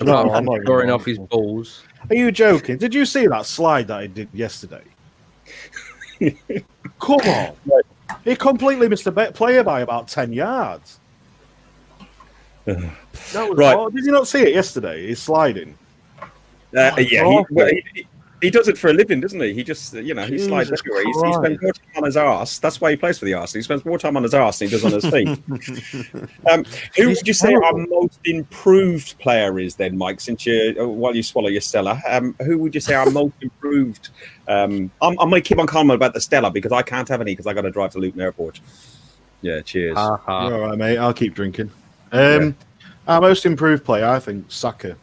[SPEAKER 5] I'm not scoring off his balls.
[SPEAKER 3] Are you joking? Did you see that slide that he did yesterday? Come on. He completely missed the player by about 10 yards. That was right. Did you not see it yesterday? He's sliding.
[SPEAKER 1] He does it for a living, doesn't he? He just, he slides everywhere. He spends more time on his arse. That's why he plays for the Arsenal. He spends more time on his arse than he does on his feet. Who would you say our most improved player is then, Mike, since while you swallow your Stella? Who would you say our most improved? I'm going to keep on calm about the Stella because I can't have any because I got to drive to Luton Airport. Yeah, cheers.
[SPEAKER 3] You're all right, mate. I'll keep drinking. Our most improved player, I think, Saka.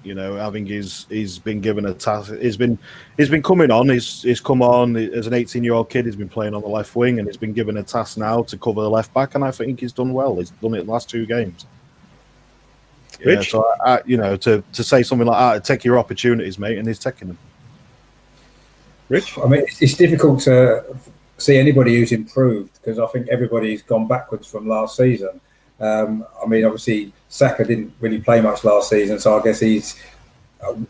[SPEAKER 3] I think he's been given a task. He's been coming on. He's come on as an 18-year-old kid. He's been playing on the left wing, and he's been given a task now to cover the left back. And I think he's done well. He's done it in the last 2 games.
[SPEAKER 1] Rich?
[SPEAKER 3] So to say something like that, take your opportunities, mate, and he's taking them.
[SPEAKER 1] Rich?
[SPEAKER 2] It's difficult to see anybody who's improved because I think everybody's gone backwards from last season. Obviously, Saka didn't really play much last season, so I guess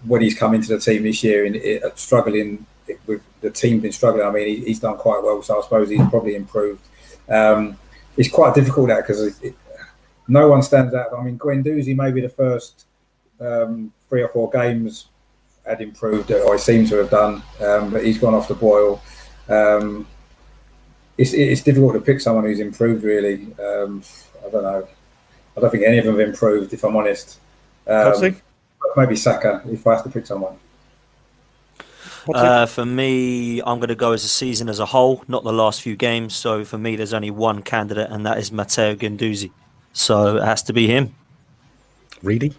[SPEAKER 2] when he's come into the team this year, struggling with the team been struggling. I mean, he's done quite well, so I suppose he's probably improved. It's quite difficult that because no one stands out. I mean, Guendouzi maybe the first 3 or 4 games had improved, or he seems to have done, but he's gone off the boil. It's difficult to pick someone who's improved, really. I don't know. I don't think any of them have improved, if I'm honest. Maybe Saka, if I have to pick someone.
[SPEAKER 4] For me, I'm going to go as a season as a whole, not the last few games. So for me, there's only one candidate, and that is Matteo Guendouzi. So it has to be him.
[SPEAKER 1] Really?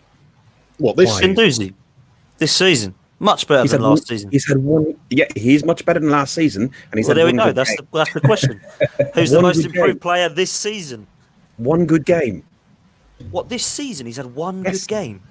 [SPEAKER 3] What, this
[SPEAKER 4] Guendouzi? This season. Much better than last season.
[SPEAKER 1] He's had one. Yeah, he's much better than last season, and he's had
[SPEAKER 4] there we
[SPEAKER 1] one
[SPEAKER 4] go.
[SPEAKER 1] good
[SPEAKER 4] That's
[SPEAKER 1] game.
[SPEAKER 4] the question. Who's the
[SPEAKER 1] One
[SPEAKER 4] most
[SPEAKER 1] good
[SPEAKER 4] improved
[SPEAKER 1] game.
[SPEAKER 4] player this season?
[SPEAKER 1] One good game.
[SPEAKER 4] What, this season? He's had one
[SPEAKER 1] Yes.
[SPEAKER 4] good game.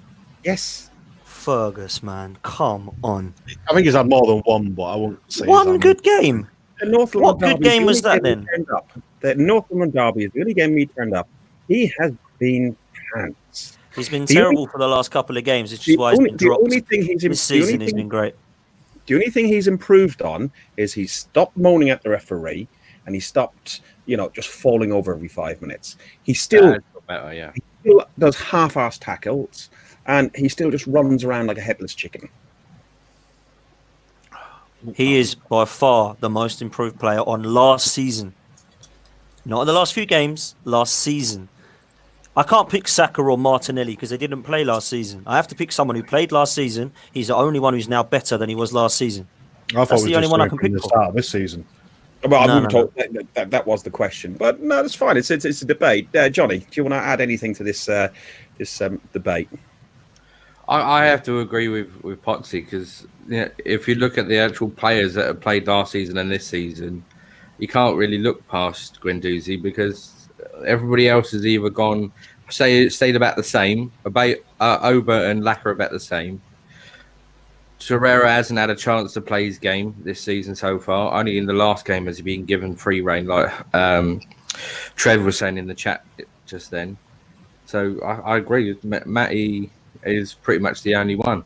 [SPEAKER 1] Yes.
[SPEAKER 4] Fergus, man, come on.
[SPEAKER 3] I think he's had more than one, but I won't say
[SPEAKER 4] One good game.
[SPEAKER 1] The North
[SPEAKER 4] What
[SPEAKER 1] London
[SPEAKER 4] good
[SPEAKER 1] Derby is
[SPEAKER 4] game
[SPEAKER 1] the
[SPEAKER 4] was
[SPEAKER 1] only
[SPEAKER 4] that
[SPEAKER 1] game he
[SPEAKER 4] then?
[SPEAKER 1] turned up. The North London Derby is the only game he turned up. He has been pants.
[SPEAKER 4] He's been
[SPEAKER 1] The
[SPEAKER 4] terrible for the last couple of games, which is
[SPEAKER 1] The
[SPEAKER 4] why he's
[SPEAKER 1] only,
[SPEAKER 4] been
[SPEAKER 1] the
[SPEAKER 4] dropped.
[SPEAKER 1] only thing he's
[SPEAKER 4] This season has been great.
[SPEAKER 1] The only thing he's improved on is he stopped moaning at the referee and he stopped, just falling over every 5 minutes. He still,
[SPEAKER 5] Better, yeah.
[SPEAKER 1] he still does half-assed tackles and he still just runs around like a headless chicken.
[SPEAKER 4] He is by far the most improved player on last season. Not in the last few games, last season. I can't pick Saka or Martinelli because they didn't play last season. I have to pick someone who played last season. He's the only one who's now better than he was last season.
[SPEAKER 3] I thought
[SPEAKER 4] That's
[SPEAKER 3] we
[SPEAKER 4] the only
[SPEAKER 3] just
[SPEAKER 4] one I
[SPEAKER 3] doing
[SPEAKER 4] can
[SPEAKER 3] from
[SPEAKER 4] pick
[SPEAKER 3] the
[SPEAKER 4] for.
[SPEAKER 3] start of this season.
[SPEAKER 1] Well,
[SPEAKER 4] No,
[SPEAKER 1] I would talk, that was the question, but no, that's fine. It's a debate. Johnny, do you want to add anything to this debate?
[SPEAKER 5] I have to agree with Potsy because if you look at the actual players that have played last season and this season, you can't really look past Guendouzi because everybody else has either stayed about the same. Ober and Laka are about the same. Torreira hasn't had a chance to play his game this season so far. Only in the last game has he been given free rein, like Trev was saying in the chat just then. So I agree. Matty is pretty much the only one.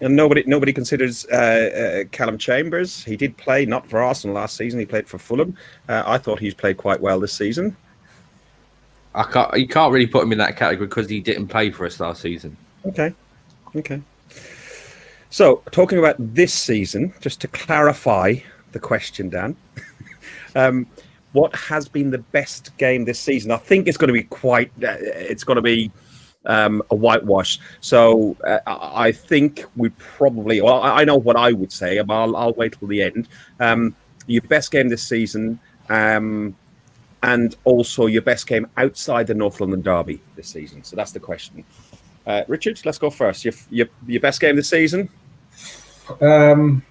[SPEAKER 1] And nobody considers Callum Chambers. He did play not for Arsenal last season. He played for Fulham. I thought he's played quite well this season.
[SPEAKER 5] You can't really put him in that category because he didn't play for us last season.
[SPEAKER 1] Okay. So, talking about this season, just to clarify the question, Dan, what has been the best game this season? I think it's going to be a whitewash. So, I think we probably, well, I know what I would say, but I'll wait till the end. Your best game this season, and also your best game outside the North London Derby this season. So that's the question. Richard, let's go first. Your best game this season?
[SPEAKER 2] In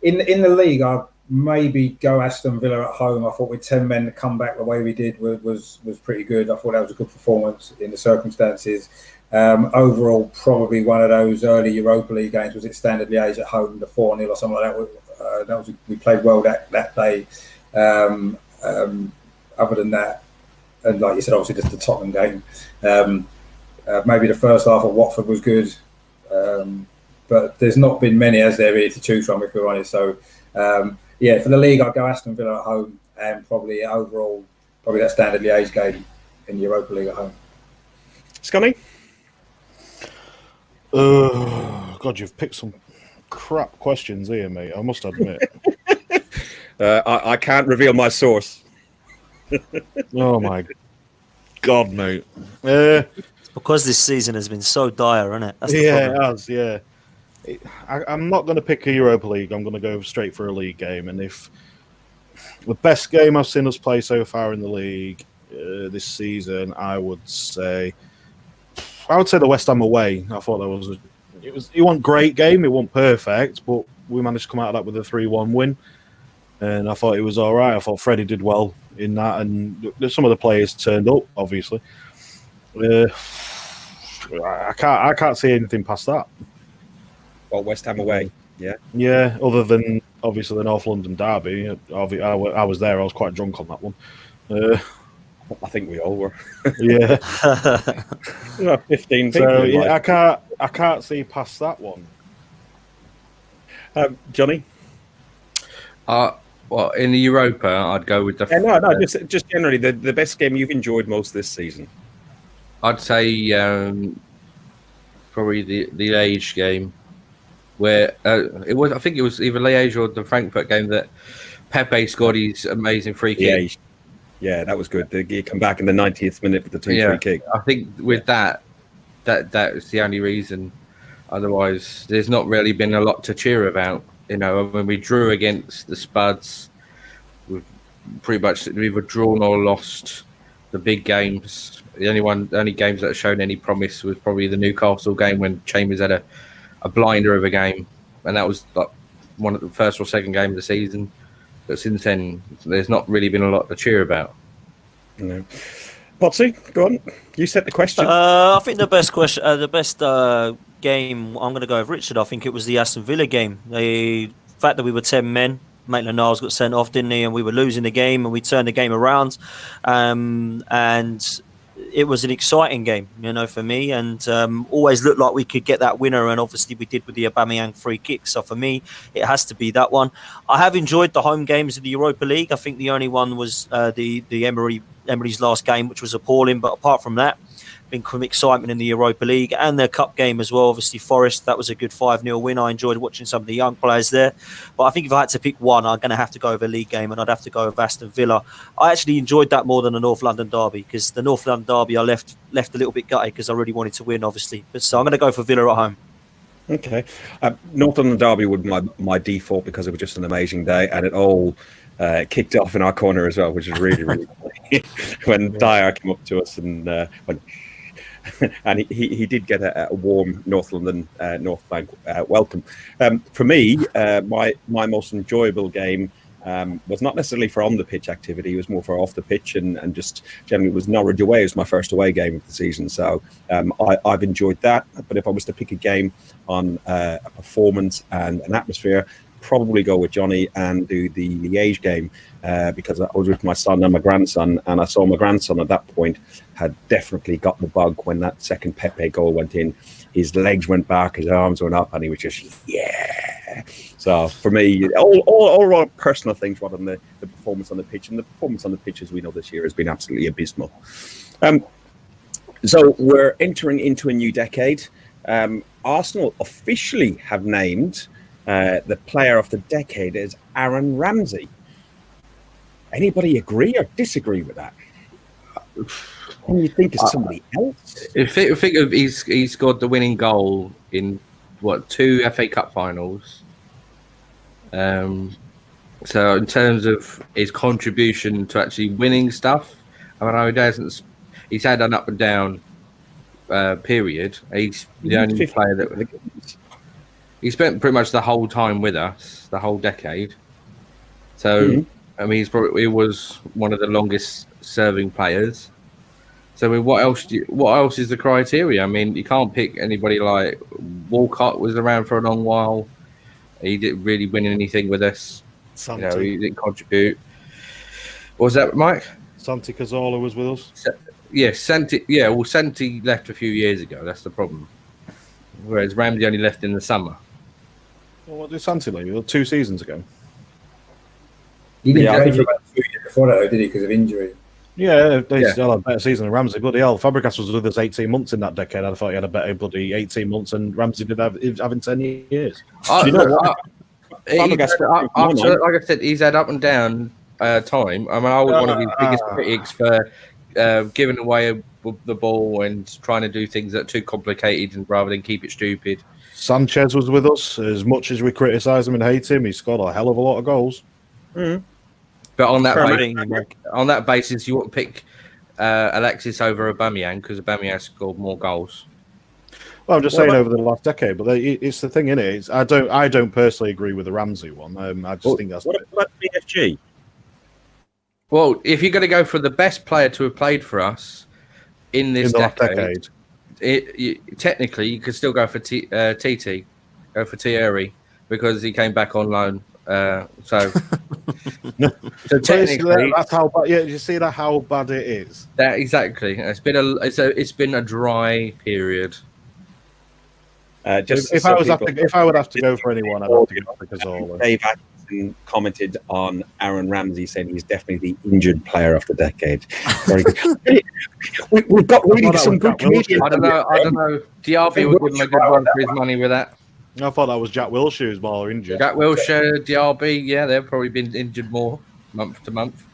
[SPEAKER 2] the league, I'd maybe go Aston Villa at home. I thought with 10 men to come back the way we did was pretty good. I thought that was a good performance in the circumstances. Overall, probably one of those early Europa League games. Was it Standard Liège at home, the 4-0 or something like that? We played well that day. Other than that, and like you said, obviously just the Tottenham game. Maybe the first half of Watford was good. But there's not been many, as there really, to choose from, if we're honest. So, for the league, I'd go Aston Villa at home and probably overall, that Standard Liège game in the Europa League at home.
[SPEAKER 1] Scummy?
[SPEAKER 3] God, you've picked some crap questions here, mate. I must admit.
[SPEAKER 1] I can't reveal my source.
[SPEAKER 3] Oh, my God, mate.
[SPEAKER 4] Because this season has been so dire, isn't it? That's the
[SPEAKER 3] Yeah,
[SPEAKER 4] problem.
[SPEAKER 3] it has, yeah. I'm not going to pick a Europa League. I'm going to go straight for a league game. And if the best game I've seen us play so far in the league this season, I would say the West Ham away. I thought it wasn't a great game. It wasn't perfect, but we managed to come out of that with a 3-1 win. And I thought it was all right. I thought Freddie did well in that, and some of the players turned up. Obviously, I can't see anything past that.
[SPEAKER 1] Well, West Ham away. Yeah.
[SPEAKER 3] Yeah, other than obviously the North London Derby. I was there. I was quite drunk on that one.
[SPEAKER 1] I think we all were.
[SPEAKER 3] Yeah.
[SPEAKER 1] 15 people.
[SPEAKER 3] So yeah, I can't see past that one.
[SPEAKER 1] Johnny?
[SPEAKER 5] Well, in the Europa, I'd go with the.
[SPEAKER 1] No, just generally the best game you've enjoyed most this season.
[SPEAKER 5] I'd say probably the Liège game, where it was. I think it was either Liège or the Frankfurt game that Pepe scored his amazing free kick.
[SPEAKER 1] Yeah, that was good. He come back in the 90th minute with the two free kick.
[SPEAKER 5] I think with that was the only reason. Otherwise, there's not really been a lot to cheer about. You know, when we drew against the Spuds, we've pretty much either drawn or lost the big games. The only games that have shown any promise was probably the Newcastle game when Chambers had a blinder of a game, and that was like one of the first or second game of the season. But since then, there's not really been a lot to cheer about.
[SPEAKER 1] No. Potsy, go on. You set the question.
[SPEAKER 4] I think the best game, I'm going to go with Richard. I think it was the Aston Villa game. The fact that we were 10 men, Maitland-Niles got sent off, didn't he? And we were losing the game, and we turned the game around. And it was an exciting game, for me, and always looked like we could get that winner, and obviously we did with the Aubameyang free kick. So for me, it has to be that one. I have enjoyed the home games of the Europa League. I think the only one was the Emery's last game, which was appalling. But apart from that, been some excitement in the Europa League and the Cup game as well. Obviously, Forest, that was a good 5-0 win. I enjoyed watching some of the young players there. But I think if I had to pick one, I'm going to have to go with a league game, and I'd have to go with Aston Villa. I actually enjoyed that more than the North London derby, because the North London derby I left a little bit gutted because I really wanted to win, obviously. But so I'm going to go for Villa at home.
[SPEAKER 1] Okay. North London derby would be my default, because it was just an amazing day, and it all kicked off in our corner as well, which is really, really funny. When Dyer came up to us and went... and he did get a warm North London North Bank welcome. For me, my most enjoyable game was not necessarily for on the pitch activity. It was more for off the pitch, and just generally it was Norwich away. It was my first away game of the season, so I've enjoyed that. But if I was to pick a game on a performance and an atmosphere, probably go with Johnny and do the Liège game, because I was with my son and my grandson, and I saw my grandson at that point had definitely got the bug when that second Pepe goal went in. His legs went back, his arms went up, and he was just, yeah. So for me, all personal things rather than the performance on the pitch. And the performance on the pitch, as we know this year, has been absolutely abysmal. So we're entering into a new decade. Arsenal officially have named the player of the decade as Aaron Ramsey. Anybody agree or disagree with that? Can you think of somebody else?
[SPEAKER 5] Think of he's scored the winning goal in 2 FA Cup finals. So in terms of his contribution to actually winning stuff, I mean, he's had an up and down period. He's the only player that he spent pretty much the whole time with us, the whole decade. So I mean, he was one of the longest serving players. So I mean, what else is the criteria? I mean, you can't pick anybody like Walcott was around for a long while. He didn't really win anything with us.
[SPEAKER 3] Santi.
[SPEAKER 5] He didn't contribute. What was that, Mike?
[SPEAKER 3] Santi Cazorla was with us.
[SPEAKER 5] Yes, Santi. Yeah, well, Santi left a few years ago. That's the problem. Whereas Ramsey only left in the summer.
[SPEAKER 3] Well, what did Santi leave? 2 seasons ago.
[SPEAKER 2] He didn't play for about 2 years before that, did he, because of injury?
[SPEAKER 3] Yeah, they still had a better season than Ramsey. Bloody hell, Fabregas was with us 18 months in that decade. I thought he had a better bloody 18 months, and Ramsey did having 10 years.
[SPEAKER 5] Like I said, he's had up and down time. I mean, I was one of his biggest critics for giving away the ball and trying to do things that are too complicated and rather than keep it stupid.
[SPEAKER 3] Sanchez was with us. As much as we criticise him and hate him, he scored a hell of a lot of goals.
[SPEAKER 5] But on that basis, you wouldn't pick Alexis over Aubameyang because Aubameyang scored more goals.
[SPEAKER 3] Well, I'm just saying over the last decade, but it's the thing, innit? I don't personally agree with the Ramsey one. I just think that's...
[SPEAKER 1] What about BFG?
[SPEAKER 5] Well, if you're going to go for the best player to have played for us in this decade, technically you could still go for TT, go for Thierry, because he came back on loan. So technically,
[SPEAKER 3] that's how bad. Yeah, you see that how bad it is.
[SPEAKER 5] That exactly. It's been a dry period.
[SPEAKER 1] Just
[SPEAKER 3] If
[SPEAKER 1] so
[SPEAKER 3] I was
[SPEAKER 1] people-
[SPEAKER 3] if I would have to go for anyone, I'd have to go for Cazorla.
[SPEAKER 1] Dave Atkinson commented on Aaron Ramsey, saying he's definitely the injured player of the decade. Very good. We've got really some good comedians.
[SPEAKER 5] I don't know. DRB would give him a good run for his money with that.
[SPEAKER 3] I thought that was Jack Wilshere who's more injured.
[SPEAKER 5] Jack Wilshere, DRB, yeah, they've probably been injured more month to month.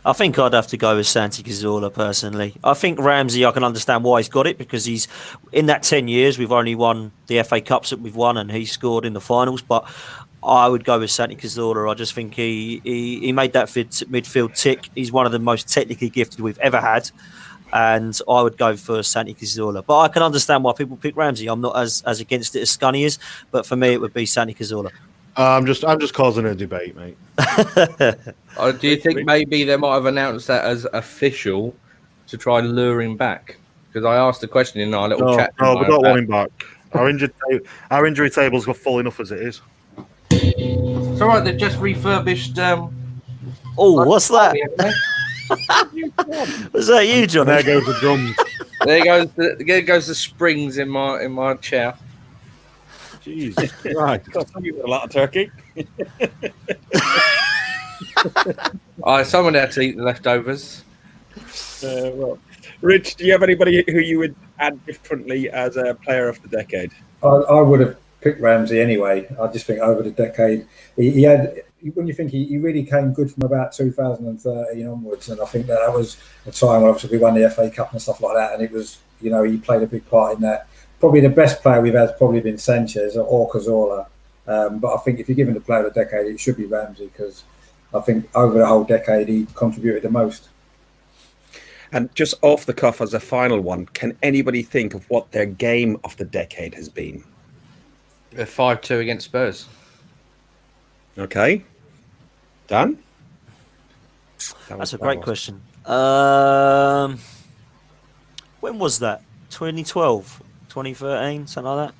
[SPEAKER 4] I think I'd have to go with Santi Cazorla personally. I think Ramsey, I can understand why he's got it, because he's in that 10 years we've only won the FA Cups that we've won, and he scored in the finals. But I would go with Santi Cazorla. I just think he made that midfield tick. He's one of the most technically gifted we've ever had, and I would go for Santi Cazorla. But I can understand why people pick Ramsey. I'm not as against it as Scunny is, but for me it would be Santi Cazorla.
[SPEAKER 3] I'm just causing a debate, mate.
[SPEAKER 5] Do you think maybe they might have announced that as official to try and lure him back? Because I asked the question in our little chat.
[SPEAKER 3] No, we don't want him back. Our injury table's got full enough as it is.
[SPEAKER 5] It's all right. They've just refurbished.
[SPEAKER 4] Oh, what's that? Was that you, John?
[SPEAKER 3] There goes the drums.
[SPEAKER 5] There goes the springs in my chair.
[SPEAKER 3] Jesus Christ.
[SPEAKER 1] A lot of turkey.
[SPEAKER 5] Someone had to eat the leftovers.
[SPEAKER 1] Well, Rich, do you have anybody who you would add differently as a player of the decade?
[SPEAKER 2] I would have picked Ramsey anyway. I just think over the decade, he had. When you think he really came good from about 2013 onwards, and I think that was a time when obviously we won the FA Cup and stuff like that, and it was, he played a big part in that. Probably the best player we've had has probably been Sanchez or Cazorla, but I think if you're given the player of the decade, it should be Ramsey, because I think over the whole decade he contributed the most.
[SPEAKER 1] And just off the cuff as a final one, can anybody think of what their game of the decade has been?
[SPEAKER 5] 5-2 against Spurs.
[SPEAKER 1] Okay. Dan?
[SPEAKER 4] That's a great question. When was that? 2012? 2013, something like that.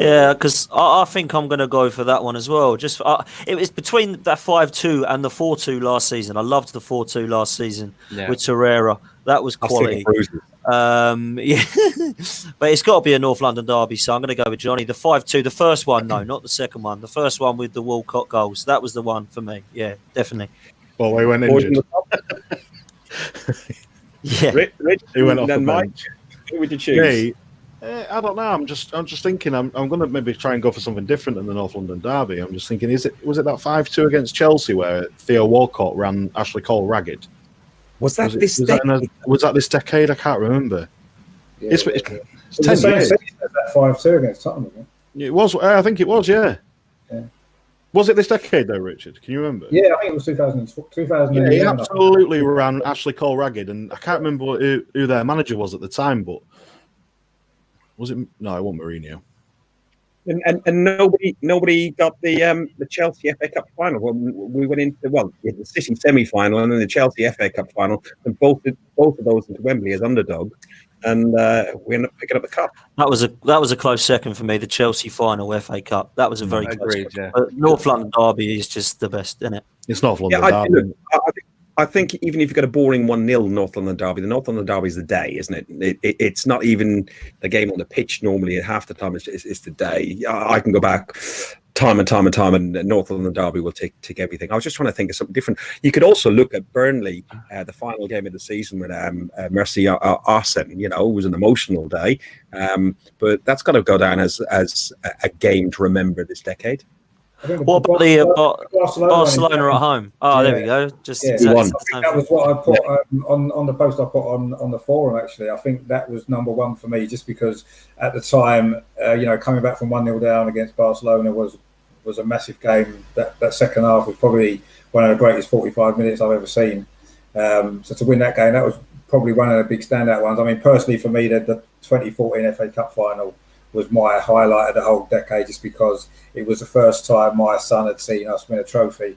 [SPEAKER 4] Yeah, because I think I'm going to go for that one as well. Just it was between that 5-2 and the 4-2 last season. I loved the 4-2 last season with Torreira. That was quality. Yeah, but it's got to be a North London derby, so I'm going to go with Johnny. The 5-2, the first one, no, not the second one. The first one with the Walcott goals. That was the one for me. Yeah, definitely.
[SPEAKER 3] Well, we went injured.
[SPEAKER 4] Yeah,
[SPEAKER 1] Rich,
[SPEAKER 3] He went off
[SPEAKER 1] then
[SPEAKER 3] the
[SPEAKER 1] Mike.
[SPEAKER 3] bench.
[SPEAKER 1] Who would you choose?
[SPEAKER 3] I don't know. I'm just thinking. I'm going to maybe try and go for something different than the North London derby. I'm just thinking, was it that 5-2 against Chelsea where Theo Walcott ran Ashley Cole ragged?
[SPEAKER 1] Was that
[SPEAKER 3] Was that this decade? I can't remember.
[SPEAKER 2] Yeah,
[SPEAKER 3] It's
[SPEAKER 2] the
[SPEAKER 3] 10
[SPEAKER 2] same
[SPEAKER 3] years.
[SPEAKER 2] season as that 5-2 against Tottenham, isn't it?
[SPEAKER 3] It was. I think it was. Yeah.
[SPEAKER 2] Yeah.
[SPEAKER 3] Was it this decade though, Richard? Can you remember?
[SPEAKER 2] Yeah, I think it was 2000.
[SPEAKER 3] Yeah, he absolutely ran Ashley Cole ragged, and I can't remember who their manager was at the time, but was it? No, it wasn't Mourinho.
[SPEAKER 1] And nobody got the Chelsea FA Cup final. When we went into the City semi-final and then the Chelsea FA Cup final, and both of those into Wembley as underdog, and we ended up picking up the cup.
[SPEAKER 4] that was a close second for me. The Chelsea final FA Cup. That was a very close
[SPEAKER 5] Agreed,
[SPEAKER 4] second.
[SPEAKER 5] yeah.
[SPEAKER 4] But North London derby is just the best, isn't it?
[SPEAKER 3] It's North London
[SPEAKER 1] Yeah,
[SPEAKER 3] derby.
[SPEAKER 1] I think even if you've got a boring 1-0 North London derby, the North London derby is the day, isn't it? It's not even the game on the pitch normally. At half the time, it's the day. I can go back time and North London derby will take everything. I was just trying to think of something different. You could also look at Burnley, the final game of the season with Mercy Arsene. It was an emotional day, but that's got to go down as a game to remember this decade.
[SPEAKER 4] What about the Barcelona at home? Oh, there we go. Just exactly
[SPEAKER 2] I think that was what I put on the post I put on the forum. Actually, I think that was number one for me, just because at the time, coming back from 1-0 down against Barcelona was a massive game. That second half was probably one of the greatest 45 minutes I've ever seen. So to win that game, that was probably one of the big standout ones. I mean, personally for me, the 2014 FA Cup final was my highlight of the whole decade, just because it was the first time my son had seen us win a trophy,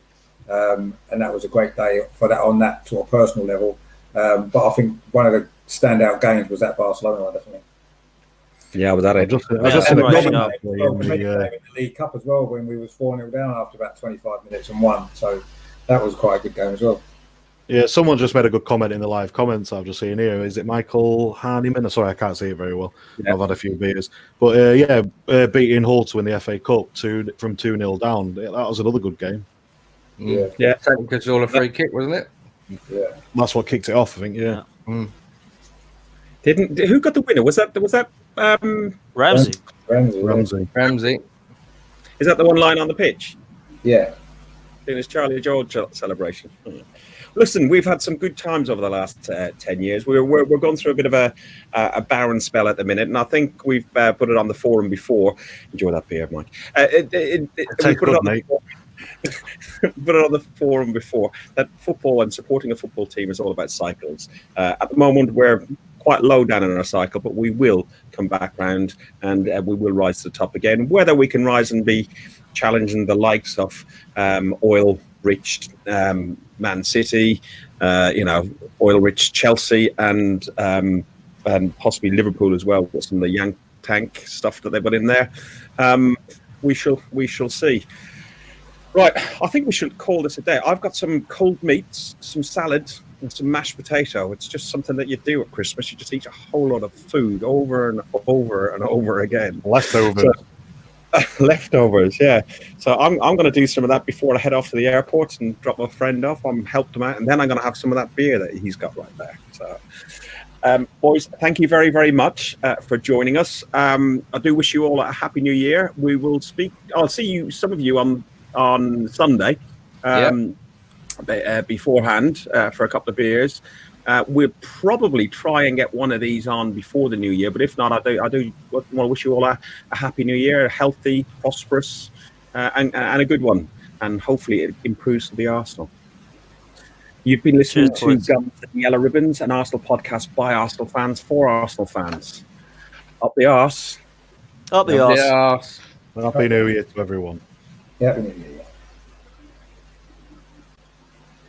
[SPEAKER 2] and that was a great day for that on that sort of personal level. But I think one of the standout games was that Barcelona one, definitely.
[SPEAKER 1] Yeah, was that it?
[SPEAKER 3] I just in
[SPEAKER 2] the League Cup as well, when we was 4-0 down after about 25 minutes and won. So that was quite a good game as well.
[SPEAKER 3] Yeah, someone just made a good comment in the live comments I've just seen here. Is it Michael Harniman? Sorry, I can't see it very well.
[SPEAKER 1] Yeah.
[SPEAKER 3] I've had a few beers. But beating Hull to win the FA Cup from 2-0 down. That was another good game.
[SPEAKER 2] Yeah.
[SPEAKER 5] Because all a free kick, wasn't it?
[SPEAKER 2] Yeah.
[SPEAKER 3] That's what kicked it off, I think, yeah.
[SPEAKER 1] Who got the winner? Was that
[SPEAKER 4] Ramsey.
[SPEAKER 5] Ramsey.
[SPEAKER 1] is that the one line on the pitch?
[SPEAKER 2] Yeah.
[SPEAKER 1] Doing his Charlie George celebration. Listen, we've had some good times over the last 10 years. We're going through a bit of a barren spell at the minute, and I think we've put it on the forum before. Enjoy that beer, Mike. We put it on the forum before that football and supporting a football team is all about cycles. At the moment, we're quite low down in our cycle, but we will come back round and we will rise to the top again. Whether we can rise and be challenging the likes of oil-rich Man City, oil-rich Chelsea, and possibly Liverpool as well, with some of the Yank Tank stuff that they've got in there. We shall see. Right, I think we should call this a day. I've got some cold meats, some salad, and some mashed potato. It's just something that you do at Christmas. You just eat a whole lot of food over and over and over again. Leftovers, yeah. So I'm going to do some of that before I head off to the airport and drop my friend off. I'm helped him out, and then I'm going to have some of that beer that he's got right there. So, boys, thank you very, very much for joining us. I do wish you all a happy New Year. We will speak. I'll see some of you on Sunday beforehand for a couple of beers. We'll probably try and get one of these on before the new year, but if not, I do want to wish you all a happy new year, a healthy, prosperous, and a good one, and hopefully it improves the Arsenal. You've been listening to Guns and Yellow Ribbons, an Arsenal podcast by Arsenal fans for Arsenal fans. Up the arse.
[SPEAKER 4] Up the arse.
[SPEAKER 3] Happy New Year to everyone.
[SPEAKER 2] Yeah.